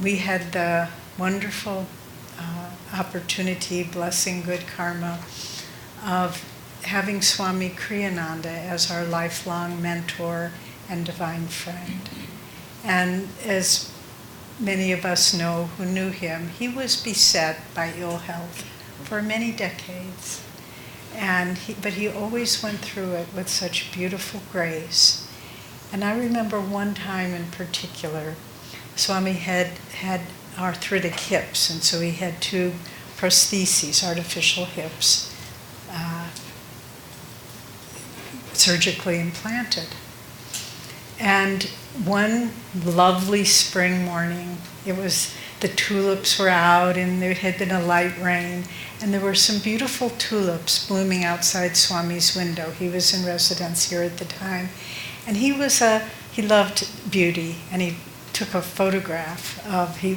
we had the wonderful opportunity, blessing, good karma, of having Swami Kriyananda as our lifelong mentor and divine friend. And as many of us know who knew him, he was beset by ill health for many decades. But he always went through it with such beautiful grace. And I remember one time in particular, Swami had arthritic hips, and so he had 2 prostheses, artificial hips, surgically implanted. And one lovely spring morning, the tulips were out and there had been a light rain, and there were some beautiful tulips blooming outside Swami's window. He was in residence here at the time. And he loved beauty, and he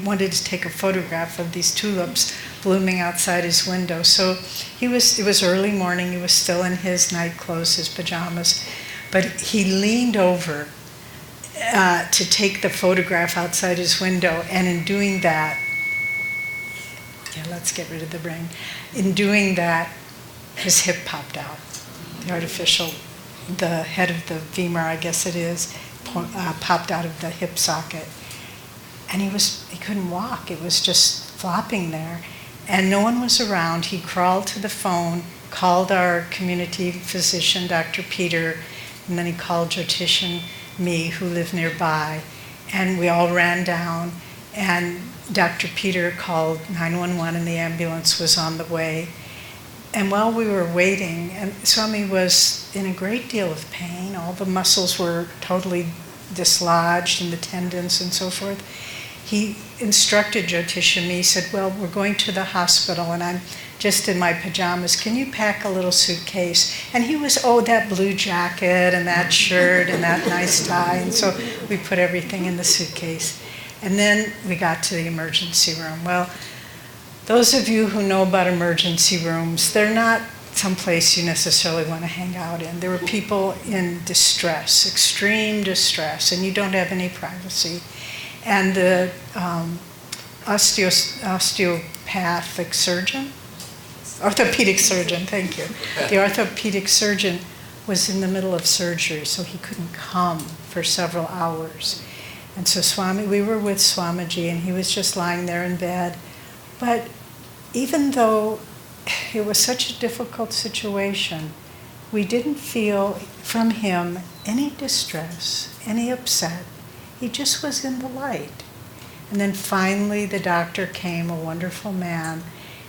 wanted to take a photograph of these tulips blooming outside his window. So it was early morning, he was still in his night clothes, his pajamas, but he leaned over to take the photograph outside his window, and in doing that, let's get rid of the rain. In doing that, his hip popped out. The head of the femur, I guess it is, popped out of the hip socket. And he couldn't walk. It was just flopping there. And no one was around. He crawled to the phone, called our community physician, Dr. Peter, and then he called Jyotish me, who lived nearby. And we all ran down, and Dr. Peter called 911, and the ambulance was on the way. And while we were waiting, and Swami was in a great deal of pain, all the muscles were totally dislodged and the tendons and so forth, he instructed Jyotish and me, said, well, we're going to the hospital and I'm just in my pajamas. Can you pack a little suitcase? And he was, that blue jacket and that shirt and that nice tie. And so we put everything in the suitcase. And then we got to the emergency room. Well, those of you who know about emergency rooms, they're not someplace you necessarily want to hang out in. There were people in distress, extreme distress, and you don't have any privacy. And the orthopedic surgeon, thank you. The orthopedic surgeon was in the middle of surgery, so he couldn't come for several hours. And so we were with Swamiji, and he was just lying there in bed. But even though it was such a difficult situation, we didn't feel from him any distress, any upset. He just was in the light. And then finally the doctor came, a wonderful man,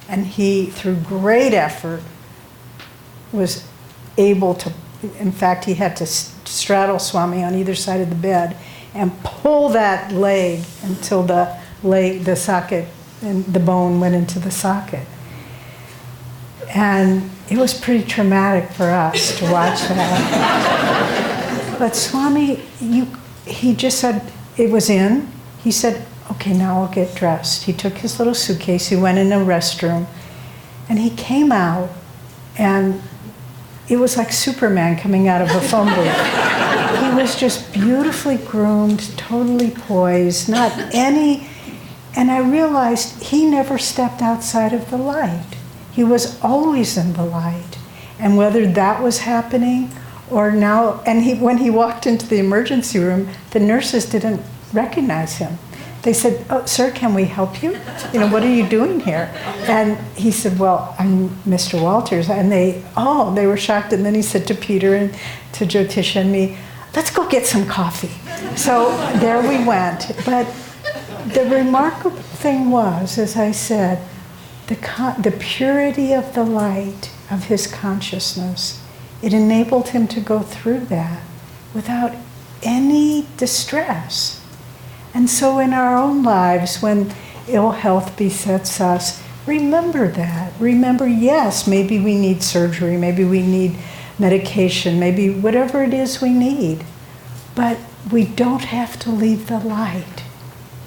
and he, through great effort, was able to, in fact, he had to straddle Swami on either side of the bed and pull that leg until the socket and the bone went into the socket. And it was pretty traumatic for us to watch that. But Swami, he just said, it was in. He said, okay, now I'll get dressed. He took his little suitcase, he went in a restroom, and he came out, and it was like Superman coming out of a phone booth. He was just beautifully groomed, totally poised, not any, and I realized he never stepped outside of the light. He was always in the light. And whether that was happening or now, and when he walked into the emergency room, the nurses didn't recognize him. They said, oh, sir, can we help you? What are you doing here? And he said, well, I'm Mr. Walters. And they were shocked. And then he said to Peter and to Jyotish and me, let's go get some coffee. So there we went. But the remarkable thing was, as I said, the purity of the light of his consciousness. It enabled him to go through that without any distress. And so in our own lives, when ill health besets us, remember that. Remember, yes, maybe we need surgery, maybe we need medication, maybe whatever it is we need. But we don't have to leave the light.